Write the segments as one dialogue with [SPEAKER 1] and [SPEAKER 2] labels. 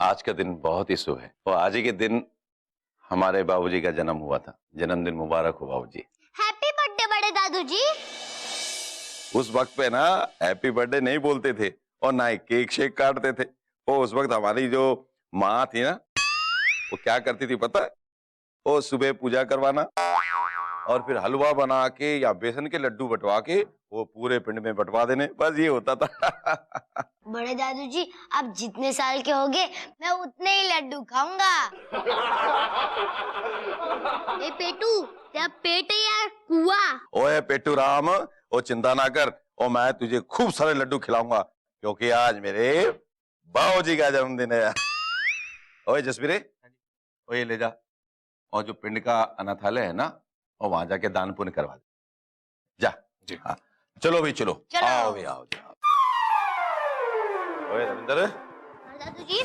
[SPEAKER 1] आज का दिन बहुत ही शुभ है और आज ही के दिन हमारे बाबूजी का जन्म हुआ था। जन्मदिन मुबारक हो बाबूजी।
[SPEAKER 2] हैप्पी बर्थडे बड़े दादू जी।
[SPEAKER 1] उस वक्त पे ना हैप्पी बर्थडे नहीं बोलते थे और ना ही केक शेक काटते थे। वो उस वक्त हमारी जो माँ थी ना, वो क्या करती थी पता है? वो सुबह पूजा करवाना और फिर हलवा बना के या बेसन के लड्डू बंटवा के वो पूरे पिंड में बंटवा देने, बस ये होता था।
[SPEAKER 2] बड़े दादू जी, आप जितने साल के होगे मैं उतने ही लड्डू खाऊंगा। ए पेटू, तेरा पेट है यार कुआ।
[SPEAKER 1] ओए पेटू राम, ओ चिंता ना कर, और मैं तुझे खूब सारे लड्डू खिलाऊंगा क्योंकि आज मेरे बाबूजी का जन्मदिन है। ओए जसवीरे, ओए ले जा और जो पिंड का अनाथालय है ना, और वहां जाके दान पुण्य करवा दे। जा जी। हाँ चलो भाई चलो, आओ भाई आओ जाओ। ओए रविंदर,
[SPEAKER 2] दादू जी।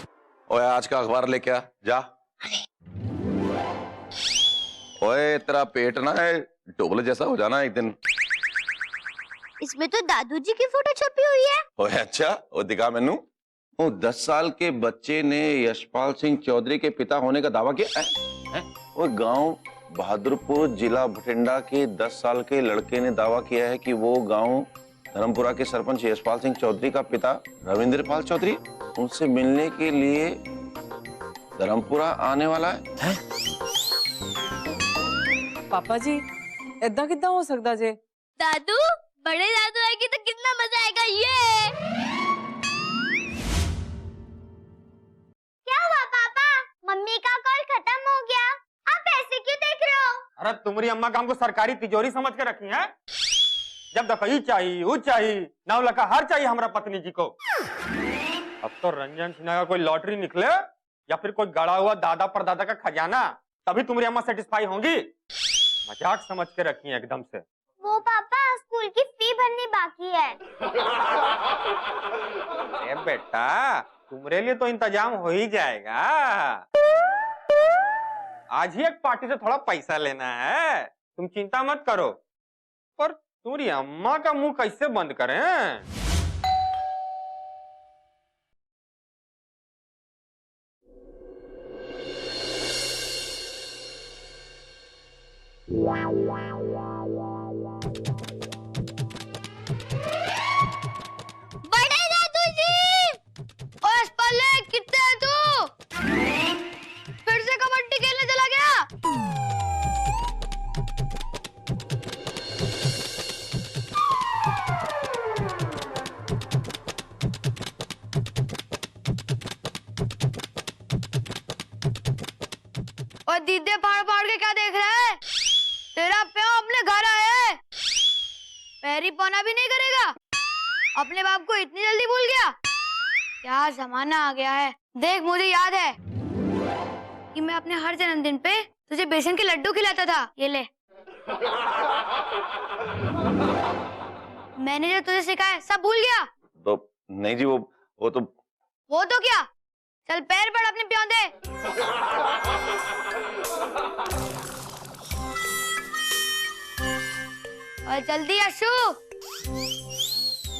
[SPEAKER 1] ओए आज का अखबार लेके आ जा। ओए तेरा पेट ना है डोबले जैसा हो जाना एक दिन।
[SPEAKER 2] इसमें तो दादू जी की फोटो छपी हुई है।
[SPEAKER 1] ओए अच्छा, वो दिखा मैनू। वो 10 साल के बच्चे ने यशपाल सिंह चौधरी के पिता होने का दावा किया है? वो गांव बहादुरपुर जिला बठिंडा के 10 साल के लड़के ने दावा किया है कि वो गांव धर्मपुरा के सरपंच यशपाल सिंह चौधरी का पिता रविंद्रपाल चौधरी उनसे मिलने के लिए धर्मपुरा आने वाला है।
[SPEAKER 3] पापा जी ऐदा कितना हो सकता जे?
[SPEAKER 2] दादू, बड़े दादू आएगी तो कितना मजा आएगा। ये क्या हुआ पापा? मम्मी का कॉल खत्म हो गया, आप ऐसे क्यों देख रहे हो?
[SPEAKER 4] अरे तुम्हारी अम्मा का हमको सरकारी तिजोरी समझ के रखी है। जब देखो ये चाहिए वो चाहिए, नवलखा हार चाहिए हमारा पत्नी जी को। अब तो रंजन सिन्हा का कोई लॉटरी निकले या फिर कोई गड़ा हुआ दादा परदादा का खजाना, तभी तुम्हारी अम्मा सेटिस्फाई होंगी। मजाक समझ के रखी है एकदम से।
[SPEAKER 2] वो पापा, स्कूल की फी भरनी बाकी है।
[SPEAKER 4] अरे बेटा, तुम्हारे लिए तो इंतजाम हो ही जाएगा। आज ही एक पार्टी से थोड़ा पैसा लेना है, तुम चिंता मत करो। पर तुम्हारी अम्मा का मुंह कैसे बंद करें?
[SPEAKER 2] बड़े दादू जी, ओए पल्ले कितने है तू? फिर से कबड्डी खेलने चला गया? और दीदे फाड़ फाड़ के क्या देख रहा है? तेरा प्यार अपने घर आया है, पैरी पौना भी नहीं करेगा। अपने बाप को इतनी जल्दी भूल गया? क्या जमाना आ गया है। देख, मुझे याद है कि मैं अपने हर जन्मदिन पे तुझे बेसन के लड्डू खिलाता था। ये ले। मैंने जो तुझे सिखाया सब भूल गया?
[SPEAKER 1] तो नहीं जी, वो तो
[SPEAKER 2] क्या? चल पैर पड़ अपने प्यार दे। और जल्दी यशु।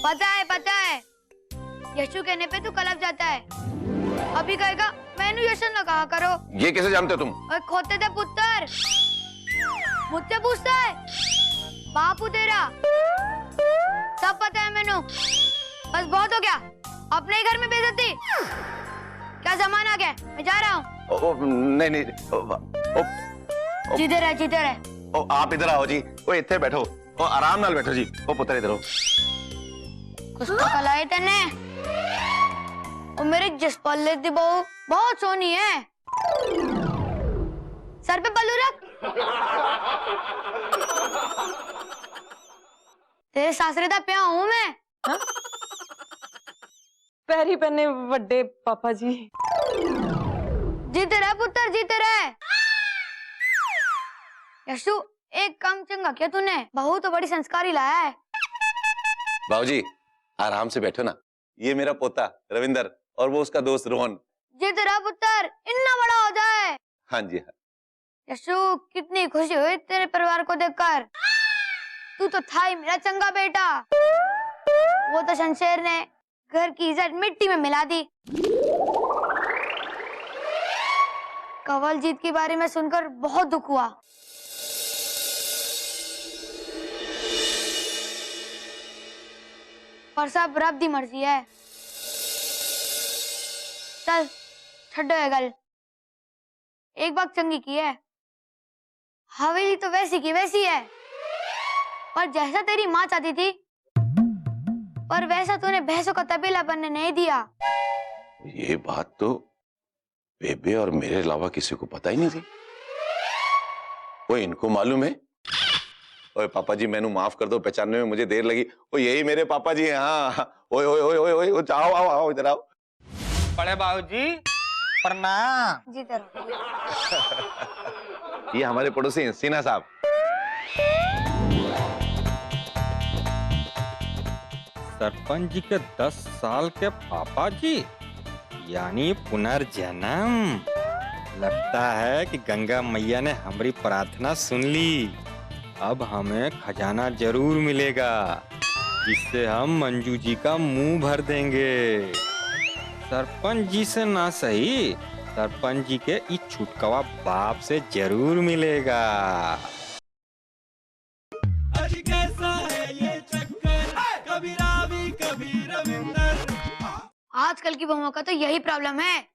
[SPEAKER 2] पता है यशु कहने पे तू कलप जाता है। अभी कहेगा मैंने यशु न कहा करो।
[SPEAKER 1] ये कैसे जानते हो तुम?
[SPEAKER 2] और खोते थे पुत्र, मुझसे पूछता है। बापू तेरा सब पता है मैनू। बस बहुत हो गया, अपने ही घर में बेइज्जती। क्या जमाना आ गया, मैं जा रहा हूँ।
[SPEAKER 1] नहीं
[SPEAKER 2] जीते रहे।
[SPEAKER 1] आप इधर आओ जी। वो इतने बैठो और आराम नाल बैठो जी। वो पुत्र इधर हो।
[SPEAKER 2] कुछ तो कलाई तेने। और मेरी जसपाल दी बहू बहुत सोनी है। सर पे पल्लू रख। तेरे सासरे दा प्या हूँ मैं।
[SPEAKER 3] हाँ? पैरी पन्ने वड्डे पापा जी।
[SPEAKER 2] जीते रहे पुत्र, जीते रहे। यशु, एक काम चंगा किया तूने, बहू तो बड़ी संस्कारी लाया है।
[SPEAKER 1] बाबूजी आराम से बैठो ना। ये मेरा पोता रविंदर और वो उसका दोस्त रोहन।
[SPEAKER 2] जीते रहे पुत्र, इतना बड़ा हो जाए।
[SPEAKER 1] हाँ जी हाँ।
[SPEAKER 2] यशु, कितनी खुशी हुई तेरे परिवार को देखकर। तू तो था ही मेरा चंगा बेटा। वो तो शमशेर ने घर की इज्जत मिट्टी में मिला दी। कंवलजीत के बारे में सुनकर बहुत दुख हुआ। पर सब रब दी मर्जी है। चल छड्डो है गल, एक बात चंगी की है। हवेली तो वैसी की वैसी है, पर जैसा तेरी माँ चाहती थी, पर वैसा तूने भैंसों का तबेला बनने नहीं दिया।
[SPEAKER 1] ये बात तो बेबे और मेरे अलावा किसी को पता ही नहीं थी। वो इनको मालूम है। ओए पापा जी, मैनू माफ कर दो, पहचानने में मुझे देर लगी। ओ यही मेरे पापा जी हैं। हाँ, ओए ओए ओए ओए ओए, आओ आओ आओ, इधर आओ।
[SPEAKER 4] बड़े बाबूजी प्रणाम।
[SPEAKER 2] जी तरह
[SPEAKER 1] ये हमारे पड़ोसी हैं, सिन्हा साहब।
[SPEAKER 5] सरपंच जी के 10 साल के पापा जी, यानी पुनर्जन्म। लगता है कि गंगा मैया ने हमारी प्रार्थना सुन ली। अब हमें खजाना जरूर मिलेगा, जिससे हम मंजू जी का मुंह भर देंगे। सरपंच जी से ना सही, सरपंच जी के इस छुटकवा बाप से जरूर मिलेगा।
[SPEAKER 2] आजकल की बहुओं का तो यही प्रॉब्लम है।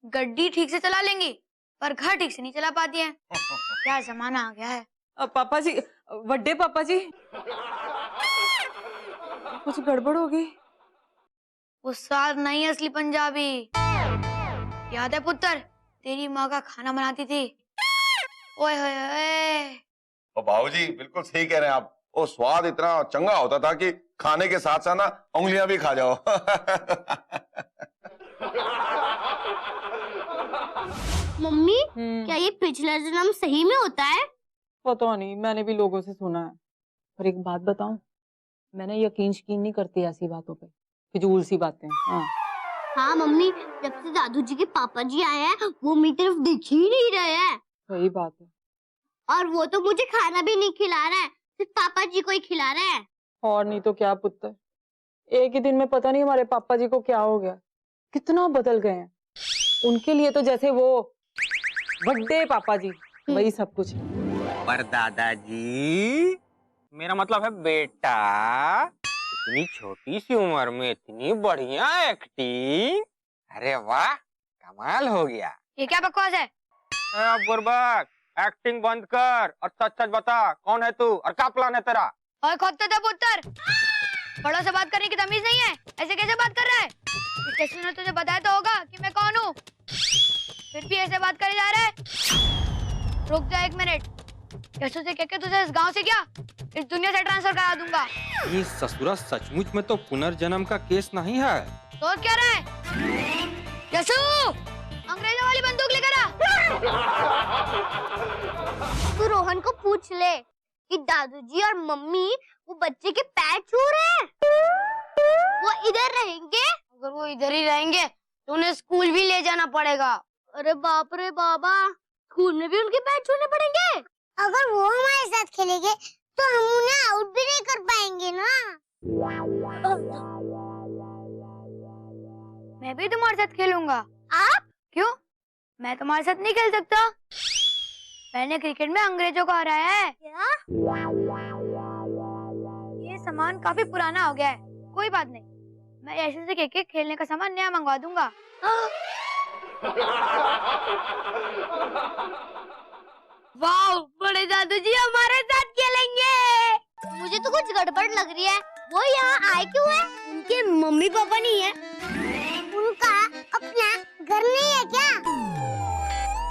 [SPEAKER 2] गड्डी ठीक से चला लेंगी, पर घर ठीक से नहीं चला पाती हैं। क्या जमाना आ गया है।
[SPEAKER 3] पापा जी, बड़े पापा जी, कुछ गड़बड़ हो गई।
[SPEAKER 2] वो स्वाद नहीं असली पंजाबी। याद है पुत्र, तेरी माँ का खाना बनाती थी। ओए होए होए।
[SPEAKER 1] ओ बाबूजी, बिल्कुल सही कह रहे हैं आप। वो स्वाद इतना चंगा होता था कि खाने के साथ साथ ना उंगलियां भी खा जाओ।
[SPEAKER 6] मम्मी, क्या ये पिछला जन्म सही में होता है?
[SPEAKER 3] पता नहीं, मैंने भी लोगों से सुना है। पर एक बात बताऊं, मैंने यकीन नहीं करती ऐसी बातों पे, फिजूल सी बातें। हाँ
[SPEAKER 6] हाँ मम्मी, जब से दादू जी के पापा जी आए हैं, वो मेरी तरफ दिख ही नहीं रहे हैं।
[SPEAKER 3] सही बात है।
[SPEAKER 6] और वो तो मुझे खाना भी नहीं खिला रहा है, सिर्फ पापा जी को ही खिला रहे हैं।
[SPEAKER 3] और नहीं तो क्या पुत्र, एक ही दिन में पता नहीं हमारे पापा जी को क्या हो गया, कितना बदल गए हैं। उनके लिए तो जैसे वो बड़े पापा जी, वही सब कुछ।
[SPEAKER 5] पर दादाजी, मेरा मतलब है बेटा, इतनी छोटी सी उम्र में इतनी बढ़िया एक्टिंग, अरे वाह, कमाल हो गया।
[SPEAKER 2] ये क्या बकवास है।
[SPEAKER 4] बुर्बक, एक्टिंग बंद कर और सच सच बता, कौन है तू और क्या प्लान है तेरा?
[SPEAKER 2] और खुद तो था पुत्र, बड़ों से बात करने की तमीज नहीं है। ऐसे कैसे बात कर रहा है? स्टेशन ने तुझे बताया तो होगा कि मैं कौन हूँ, फिर भी ऐसे बात करे जा रहा है। रुक जा एक मिनट, यशु से कह के तुझे इस गांव से क्या इस दुनिया से ट्रांसफर करा दूंगा।
[SPEAKER 5] ये ससुरा सचमुच में तो पुनर्जन्म का केस नहीं है।
[SPEAKER 2] तो क्या रहा है? यशु, अंग्रेजों वाली बंदूक लेकर आ।
[SPEAKER 6] तू रोहन को पूछ ले कि दादू जी और मम्मी वो बच्चे के पैर छू रहे हैं, वो इधर रहेंगे?
[SPEAKER 2] अगर वो इधर ही रहेंगे तो उन्हें स्कूल भी ले जाना पड़ेगा।
[SPEAKER 6] अरे बाप रे बाबा, स्कूल में भी उनके पैर छूने पड़ेंगे? अगर वो हमारे साथ खेलेंगे तो हम उन्हें आउट भी नहीं कर पाएंगे ना।
[SPEAKER 2] मैं भी तुम्हारे साथ खेलूंगा।
[SPEAKER 6] आप?
[SPEAKER 2] क्यों? मैं तुम्हारे साथ नहीं खेल सकता? मैंने क्रिकेट में अंग्रेजों को हराया है।
[SPEAKER 6] क्या?
[SPEAKER 2] ये सामान काफी पुराना हो गया है, कोई बात नहीं, मैं ऐसे से कह के खेलने का सामान नया मंगवा दूंगा। वाह, बड़े दादू जी हमारे साथ खेलेंगे।
[SPEAKER 6] मुझे तो कुछ गड़बड़ लग रही है। वो यहाँ आए क्यों है? उनके मम्मी पापा नहीं है? उनका अपना घर नहीं है क्या?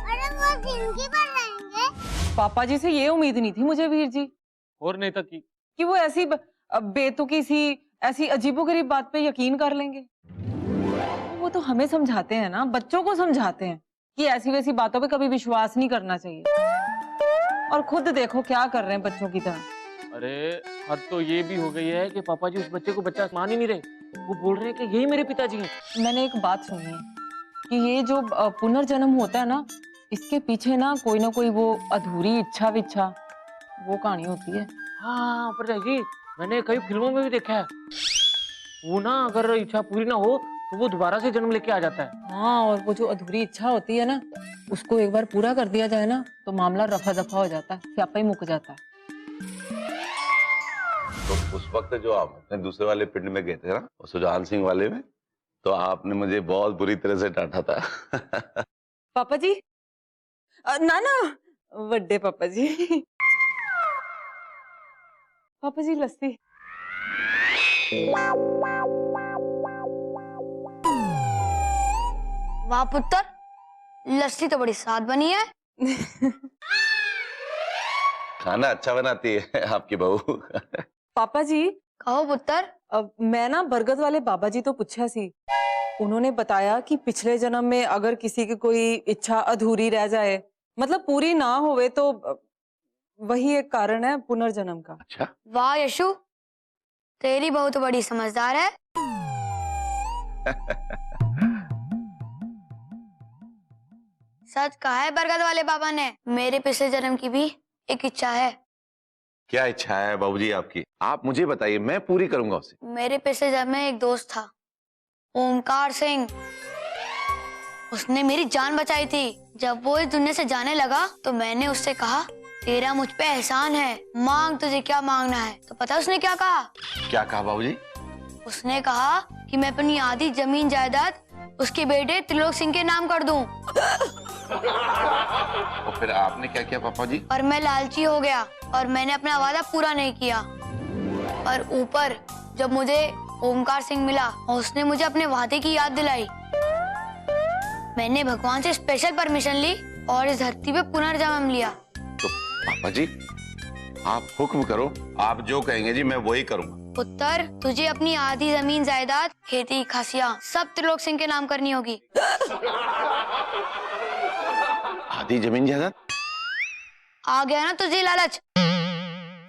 [SPEAKER 6] अरे वो जिंदगी भर रहेंगे।
[SPEAKER 3] पापा जी से ये उम्मीद नहीं थी मुझे वीर जी,
[SPEAKER 4] और नहीं तो की
[SPEAKER 3] कि वो ऐसी बेतुकी सी ऐसी अजीबोगरीब बात पे यकीन कर लेंगे। वो तो हमें समझाते हैं ना, बच्चों को समझाते हैं कि ऐसी वैसी बातों पे कभी विश्वास नहीं करना चाहिए, और खुद देखो क्या कर रहे हैं बच्चों की तरह।
[SPEAKER 7] अरे हद तो ये भी हो गई है कि पापा जी उस बच्चे को बच्चा मान ही नहीं रहे, वो बोल रहे हैं कि यही मेरे पिताजी हैं।
[SPEAKER 3] मैंने एक बात सुनी है कि ये जो पुनर्जन्म होता है ना, इसके पीछे ना कोई वो अधूरी इच्छा विच्छा वो कहानी होती है।
[SPEAKER 7] हाँ पर जी, मैंने कई फिल्मों में भी देखा है, वो ना अगर इच्छा पूरी ना हो तो वो दोबारा से जन्म लेके आ जाता है।
[SPEAKER 3] हाँ, और वो जो अधूरी इच्छा होती है ना, उसको एक बार पूरा कर दिया जाए ना, तो मामला रफा दफा हो जाता है, स्यापा ही मुक जाता है।
[SPEAKER 1] तो उस वक्त जो आप अपने दूसरे वाले पिंड में गए थे ना, सुजान सिंह वाले में, तो आपने मुझे बहुत बुरी तरह से डांटा था।
[SPEAKER 3] पापा जी, ना ना, बड़े पापा जी। पापा जी लस्सी।
[SPEAKER 2] वाह पुत्र, लस्सी तो बड़ी स्वाद बनी है।
[SPEAKER 1] खाना अच्छा बनाती है आपकी बहू।
[SPEAKER 3] पापा जी,
[SPEAKER 2] कहो पुत्र।
[SPEAKER 3] अब मैं ना बरगद वाले बाबा जी तो पूछा सी, उन्होंने बताया कि पिछले जन्म में अगर किसी की कोई इच्छा अधूरी रह जाए, मतलब पूरी ना होवे, तो वही एक कारण है पुनर्जन्म का।
[SPEAKER 1] अच्छा,
[SPEAKER 2] वाह यशु, तेरी बहू तो बड़ी समझदार है। सच कहा है बरगद वाले बाबा ने, मेरे पिछले जन्म की भी एक इच्छा है।
[SPEAKER 1] क्या इच्छा है बाबूजी आपकी? आप मुझे बताइए, मैं पूरी करूंगा उसे।
[SPEAKER 2] मेरे पिछले जन्म में एक दोस्त था, ओमकार सिंह। उसने मेरी जान बचाई थी। जब वो इस दुनिया से जाने लगा तो मैंने उससे कहा, तेरा मुझ पे एहसान है, मांग तुझे क्या मांगना है। तो पता उसने क्या कहा?
[SPEAKER 1] क्या कहा बाबूजी?
[SPEAKER 2] उसने कहा कि मैं अपनी आधी जमीन जायदाद उसके बेटे त्रिलोक सिंह के नाम कर दूं।
[SPEAKER 1] और फिर आपने क्या किया पापा जी?
[SPEAKER 2] पर मैं लालची हो गया और मैंने अपना वादा पूरा नहीं किया। और ऊपर जब मुझे ओमकार सिंह मिला और उसने मुझे अपने वादे की याद दिलाई, मैंने भगवान से स्पेशल परमिशन ली और इस धरती पे पुनर्जन्म लिया।
[SPEAKER 1] तो पापा जी आप हुक्म करो, आप जो कहेंगे जी मैं वही करूंगा।
[SPEAKER 2] पुत्र, तुझे अपनी आधी जमीन जायदाद, खेती खासियां सब त्रिलोक सिंह के नाम करनी होगी।
[SPEAKER 1] आधी जमीन जायदाद?
[SPEAKER 2] आ गया ना तुझे लालच?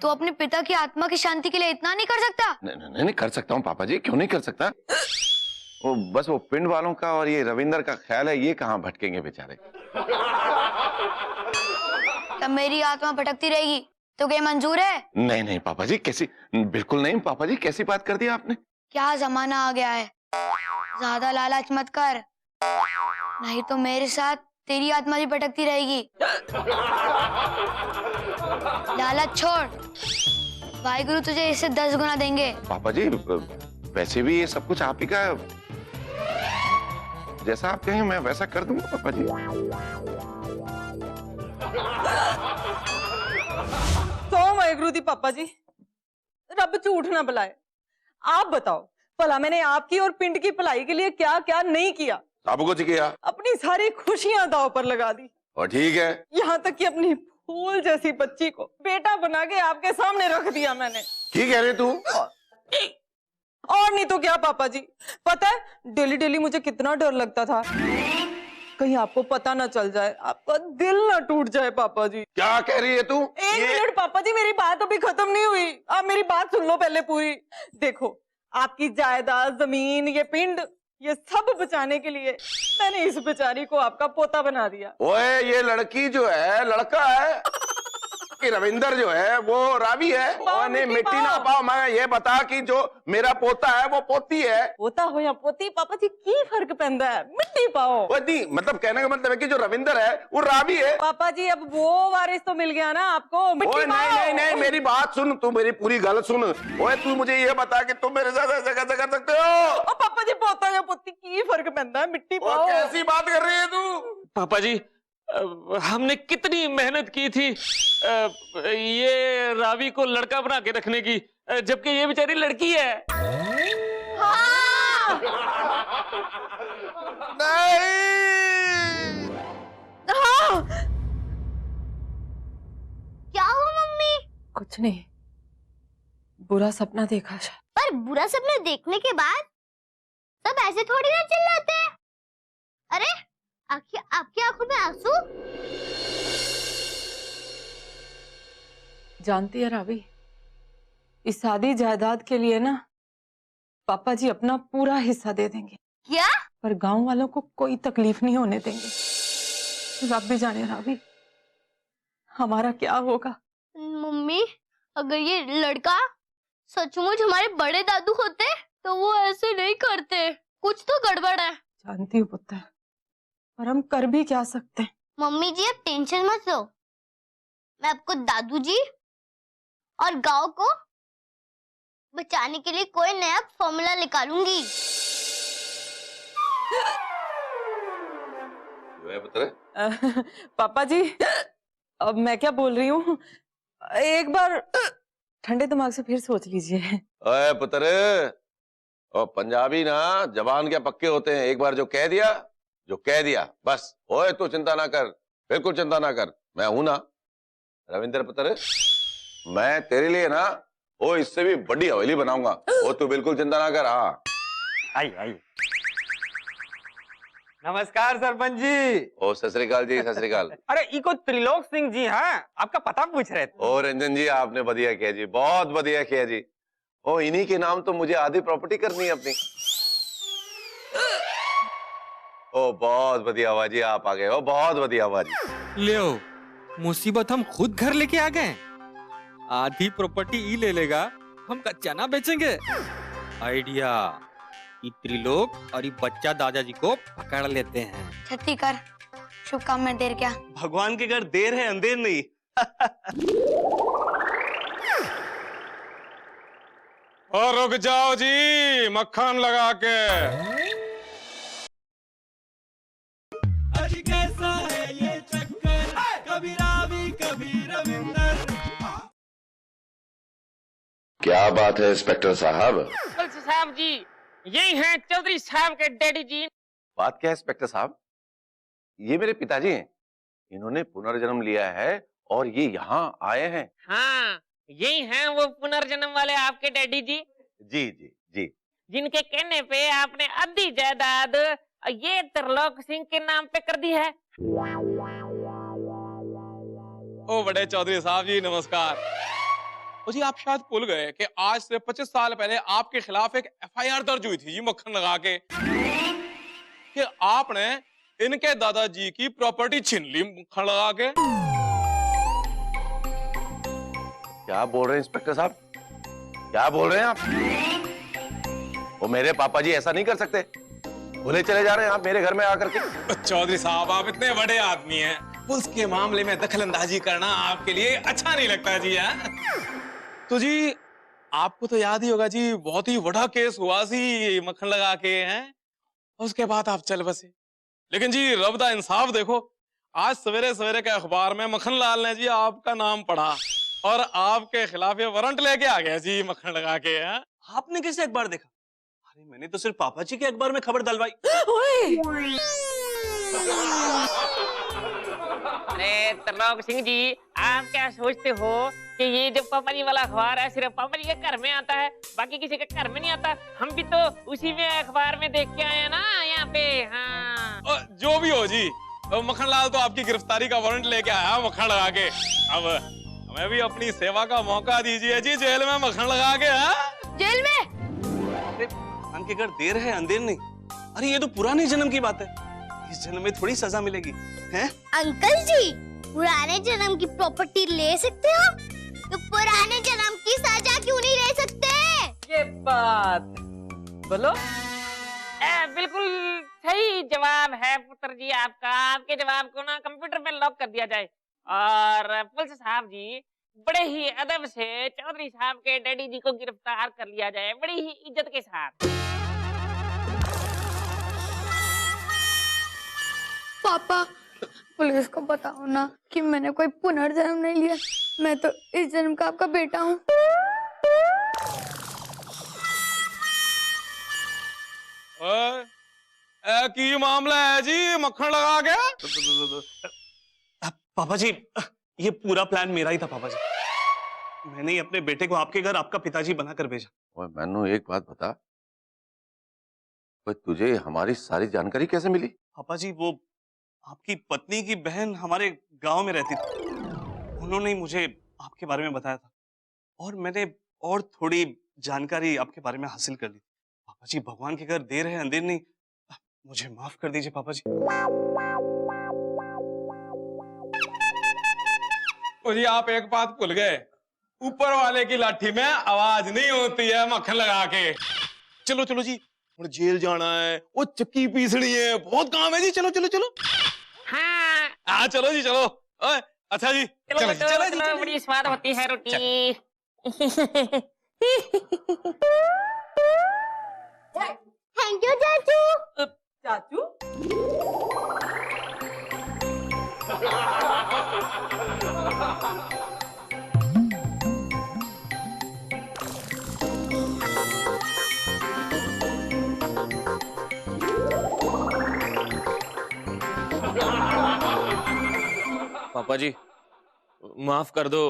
[SPEAKER 2] तो अपने पिता की आत्मा की शांति के लिए इतना नहीं कर सकता?
[SPEAKER 1] नहीं कर सकता हूँ पापा जी, क्यों नहीं कर सकता। वो बस वो पिंड वालों का और ये रविंदर का ख्याल है, ये कहाँ भटकेंगे बेचारे।
[SPEAKER 2] तब मेरी आत्मा भटकती रहेगी तो क्या मंजूर है?
[SPEAKER 1] नहीं पापा जी, कैसी, बिल्कुल नहीं पापा जी, कैसी बात कर दी आपने।
[SPEAKER 2] क्या जमाना आ गया है, ज्यादा लालच मत कर, नहीं तो मेरे साथ तेरी आत्मा भी भटकती रहेगी। लालच छोड़, वाहिगुरु तुझे इससे 10 गुना देंगे।
[SPEAKER 1] पापा जी वैसे भी ये सब कुछ आप ही का, जैसा आप कहें मैं वैसा कर दूंगा पापा जी।
[SPEAKER 3] तो वाहिगुरु दी पापा जी, रब झूठ ना बुलाए। आप बताओ, भला मैंने आपकी और पिंड की भलाई के लिए क्या क्या नहीं किया?
[SPEAKER 1] सब कुछ किया,
[SPEAKER 3] अपनी सारी खुशियां दांव पर लगा दी,
[SPEAKER 1] और ठीक है।
[SPEAKER 3] यहाँ तक कि अपनी फूल जैसी बच्ची को बेटा बना के आपके सामने रख दिया मैंने।
[SPEAKER 1] ठीक है रे तू।
[SPEAKER 3] और नहीं तो क्या पापा जी, पता है डेली डेली मुझे कितना डर लगता था, कहीं आपको पता ना चल जाए, आपका दिल ना टूट जाए। पापा जी
[SPEAKER 1] क्या कह रही है तू?
[SPEAKER 3] एक मिनट पापा जी, मेरी बात अभी खत्म नहीं हुई, आप मेरी बात सुन लो पहले पूरी। देखो, आपकी जायदाद, जमीन, ये पिंड, ये सब बचाने के लिए मैंने इस बेचारी को आपका पोता बना दिया।
[SPEAKER 1] ओए ये लड़की जो है लड़का है कि रविंदर जो है वो रावी है। नहीं मिट्टी ना पाओ, मैं ये बता कि जो मेरा पोता है वो पोती है।
[SPEAKER 3] पोता हो या पोती पापा जी की फर्क पैंदा है, मिट्टी पाओ।
[SPEAKER 1] मतलब कहने का मतलब है कि जो रविंदर है वो रावी है।
[SPEAKER 3] पापा जी अब वो वारिस तो मिल गया ना आपको, मिट्टी पाओ।
[SPEAKER 1] नहीं मेरी बात सुन, तू मेरी पूरी गल सुन। ओए तू मुझे ये बता कि तुम मेरे साथ ऐसा कैसे कर सकते हो?
[SPEAKER 3] पापा जी पोता या पोती की फर्क पैंदा है, मिट्टी पाओ।
[SPEAKER 1] कैसी बात कर रही है तू?
[SPEAKER 7] पापा जी हमने कितनी मेहनत की थी ये रावी को लड़का बना के रखने की, जबकि ये बेचारी लड़की है।
[SPEAKER 3] हाँ!
[SPEAKER 1] नहीं।
[SPEAKER 3] हाँ!
[SPEAKER 6] क्या हुआ मम्मी?
[SPEAKER 3] कुछ नहीं, बुरा सपना देखा शायद।
[SPEAKER 6] पर बुरा सपना देखने के बाद सब ऐसे थोड़ी ना चिल्लाते हैं। अरे आपकी आंखों में आंसू?
[SPEAKER 3] जानती है रावी, इस आधी जायदाद के लिए ना पापा जी अपना पूरा हिस्सा दे देंगे।
[SPEAKER 6] क्या?
[SPEAKER 3] पर गांव वालों को कोई तकलीफ नहीं होने देंगे। रब भी जाने रावी हमारा क्या होगा।
[SPEAKER 6] मम्मी, अगर ये लड़का सचमुच हमारे बड़े दादू होते तो वो ऐसे नहीं करते। कुछ तो गड़बड़ है।
[SPEAKER 3] जानती हूँ पुत्र, पर हम कर भी क्या सकते हैं।
[SPEAKER 6] मम्मी जी अब टेंशन मत लो, मैं आपको दादू जी और गांव को बचाने के लिए कोई नया फॉर्मूला निकालूंगी।
[SPEAKER 1] जो है पुत्र,
[SPEAKER 3] पापा जी, अब मैं क्या बोल रही हूँ, एक बार ठंडे दिमाग से फिर सोच लीजिए।
[SPEAKER 1] ओए पुत्र, ओ पंजाबी ना जबान के पक्के होते हैं। एक बार जो कह दिया बस। ओए तू चिंता ना कर, बिल्कुल चिंता ना कर, मैं हूं ना। रविंद्र पुत्र, मैं तेरे लिए ना ओ इससे भी बड़ी हवेली बनाऊंगा। ओ तू बिल्कुल चिंता ना कर। हाँ
[SPEAKER 4] आई आई। नमस्कार सरपंच जी।
[SPEAKER 1] ओ सत श्री अकाल जी, सत श्री अकाल।
[SPEAKER 4] अरे इको त्रिलोक सिंह जी हैं, आपका पता पूछ रहे थे।
[SPEAKER 1] ओ रंजन जी, आपने बढ़िया किया जी, बहुत बढ़िया किया जी। ओ इन्हीं के नाम तो मुझे आधी प्रॉपर्टी करनी है अपनी। ओ बहुत बढ़िया हुआ जी, आप आ गए हो, बहुत बढ़िया हुआ जी।
[SPEAKER 5] ले मुसीबत हम खुद घर लेके आ गए। आधी प्रॉपर्टी ई ले लेगा, हम कच्चा ना बेचेंगे। आइडिया, ये त्रिलोक और ये बच्चा दादाजी को पकड़ लेते हैं।
[SPEAKER 2] छत्ती कर, शुभ काम में देर क्या।
[SPEAKER 8] भगवान के घर देर है अंधेर नहीं।
[SPEAKER 4] और रुक जाओ जी, मक्खन लगा के।
[SPEAKER 1] क्या बात है इंस्पेक्टर साहब?
[SPEAKER 7] पुलिस साहब जी, यही हैं चौधरी साहब के डैडी जी।
[SPEAKER 1] बात क्या है इंस्पेक्टर साहब? ये मेरे पिताजी हैं, इन्होंने पुनर्जन्म लिया है और ये यहाँ आए हैं।
[SPEAKER 7] हाँ, यही हैं वो पुनर्जन्म वाले आपके डैडी जी,
[SPEAKER 1] जी जी जी।
[SPEAKER 7] जिनके कहने पे आपने आधी जायदाद ये त्रिलोक सिंह के नाम पे कर दी है।
[SPEAKER 9] ओ बड़े चौधरी साहब जी, नमस्कार। ओ जी, आप शायद भूल गए कि आज से 25 साल पहले आपके खिलाफ एक एफआईआर दर्ज हुई थी जी, मक्खन लगा के, कि आपने इनके दादाजी की प्रॉपर्टी छीन ली मक्खन लगा के।
[SPEAKER 1] क्या बोल रहे हैं इंस्पेक्टर साहब? क्या बोल रहे हैं आप? वो मेरे पापा जी ऐसा नहीं कर सकते, भूले चले जा रहे हैं आप मेरे घर में आकर के।
[SPEAKER 9] चौधरी साहब, आप इतने बड़े आदमी हैं, पुलिस के मामले में दखल अंदाजी करना आपके लिए अच्छा नहीं लगता जी। तो जी, आपको तो याद ही होगा जी, बहुत ही बड़ा केस हुआ सी मक्खन लगा के हैं, उसके बाद आप चल बसे। लेकिन जी रब दा इंसाफ देखो, आज सवेरे सवेरे के अखबार में मक्खन लाल ने जी आपका नाम पढ़ा और आपके खिलाफ ये वारंट लेके आ गया जी, मक्खन लगा के हैं।
[SPEAKER 8] आपने कैसे अखबार देखा? अरे मैंने तो सिर्फ पापा जी के अखबार में खबर डलवाई।
[SPEAKER 7] अरे त्रिलोक सिंह जी, आप क्या सोचते हो कि ये जो पापा जी वाला अखबार है सिर्फ पापा जी के घर में आता है, बाकी किसी के घर में नहीं आता? हम भी तो उसी में अखबार में देख के आए हैं ना यहाँ पे। हाँ,
[SPEAKER 9] जो भी हो जी, मक्खन लाल तो आपकी गिरफ्तारी का वारंट लेके आया मक्खन लगा के। अब हमें भी अपनी सेवा का मौका दीजिए जी, जेल में मक्खन लगा के। हाँ,
[SPEAKER 2] जेल में?
[SPEAKER 8] अरे भगवान के घर देर है अंधेर नहीं। अरे ये तो पुराने जन्म की बात है, इस जन्म में थोड़ी सजा मिलेगी हैं?
[SPEAKER 6] अंकल जी, पुराने जन्म की प्रॉपर्टी ले सकते हो तो पुराने जन्म की सजा क्यों नहीं ले सकते?
[SPEAKER 3] ये बात बोलो।
[SPEAKER 7] बिल्कुल सही जवाब है पुत्र जी आपका। आपके जवाब को ना कंप्यूटर में लॉक कर दिया जाए और पुलिस साहब जी बड़े ही अदब से चौधरी साहब के डैडी जी को गिरफ्तार कर लिया जाए, बड़ी ही इज्जत के साथ।
[SPEAKER 2] पापा, पुलिस को बताओ ना कि मैंने कोई पुनर्जन्म नहीं लिया, मैं तो इस जन्म का आपका बेटा हूँ।
[SPEAKER 9] की मामला है जी, मक्खन लगा के?
[SPEAKER 8] पापा जी, ये पूरा प्लान मेरा ही था पापा जी। मैंने ही अपने बेटे को आपके घर आपका पिताजी बनाकर भेजा।
[SPEAKER 1] ओए मैनू एक बात बता, ओए तुझे हमारी सारी जानकारी कैसे मिली?
[SPEAKER 8] पापा जी, वो आपकी पत्नी की बहन हमारे गांव में रहती थी, उन्होंने ही मुझे आपके बारे में बताया था और मैंने और थोड़ी जानकारी आपके बारे में हासिल कर ली। पापा जी, भगवान के घर देर है अंधेर नहीं, मुझे माफ कर दीजिए पापा जी।
[SPEAKER 9] तो जी आप एक बात भूल गए, ऊपर वाले की लाठी में आवाज नहीं होती है मक्खन लगा के।
[SPEAKER 8] चलो चलो जी,
[SPEAKER 9] और जेल जाना है, वो चक्की पीसनी है, बहुत काम है जी। चलो चलो चलो।
[SPEAKER 7] हाँ
[SPEAKER 9] चलो जी चलो। ओए, अच्छा जी
[SPEAKER 7] चलो
[SPEAKER 9] चलो,
[SPEAKER 7] चलो,
[SPEAKER 9] चलो जी,
[SPEAKER 7] चलो,
[SPEAKER 9] चलो।
[SPEAKER 7] बड़ी स्वाद होती है रोटी।
[SPEAKER 6] थैंक यू चाचू।
[SPEAKER 3] चाचू
[SPEAKER 10] पापा जी माफ कर दो,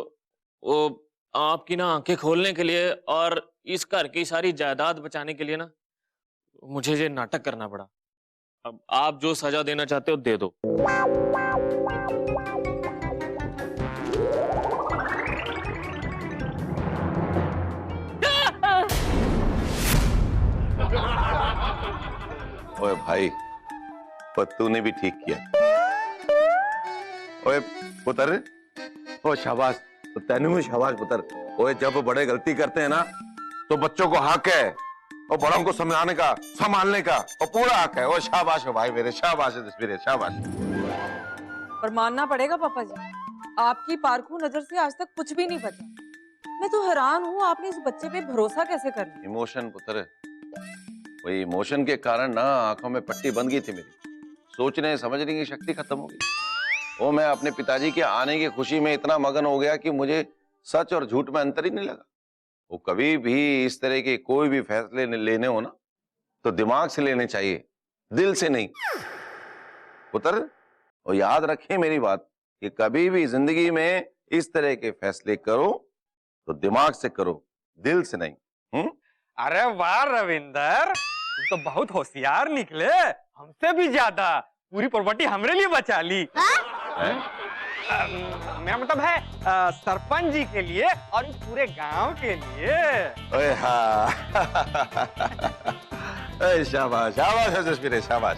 [SPEAKER 10] वो आपकी ना आंखें खोलने के लिए और इस घर की सारी जायदाद बचाने के लिए ना मुझे ये नाटक करना पड़ा। अब आप जो सजा देना चाहते हो दे दो।
[SPEAKER 1] ओए भाई, पत्तू ने भी ठीक किया। ओए पुत्र, ओ शाबाश, तो तेनू भी शाबाश पुत्र। ओए जब बड़े गलती करते हैं ना तो बच्चों को हक है और बड़ों को समझाने का, संभालने का और पूरा हक है। ओ शाबाश हो भाई मेरे, शाबाश है जसवीर, शाबाश।
[SPEAKER 3] पर मानना पड़ेगा पापा जी, आपकी पारखू नजर से आज तक कुछ भी नहीं बचा। मैं तो हैरान हूँ, आपने इस बच्चे पे भरोसा कैसे कर लिया।
[SPEAKER 1] इमोशन पुत्र, वही इमोशन के कारण ना आंखों में पट्टी बन गई थी मेरी, सोचने समझने की शक्ति खत्म हो गई। वो मैं अपने पिताजी के आने की खुशी में इतना मगन हो गया कि मुझे सच और झूठ में अंतर ही नहीं लगा। वो कभी भी इस तरह के कोई भी फैसले लेने हो ना तो दिमाग से लेने चाहिए, दिल से नहीं। पुत्र, और याद रखें मेरी बात कि कभी भी जिंदगी में इस तरह के फैसले करो तो दिमाग से करो, दिल से नहीं।
[SPEAKER 4] अरे वाह रविंदर, तुम तो बहुत होशियार निकले, हमसे भी ज्यादा। पूरी प्रॉपर्टी हमरे लिए बचा ली। मेरा मतलब है सरपंच जी के लिए और इस पूरे गांव के लिए।
[SPEAKER 1] ओए हाँ। ओए शाबाश, शाबाश है जसवीर, शाबाश।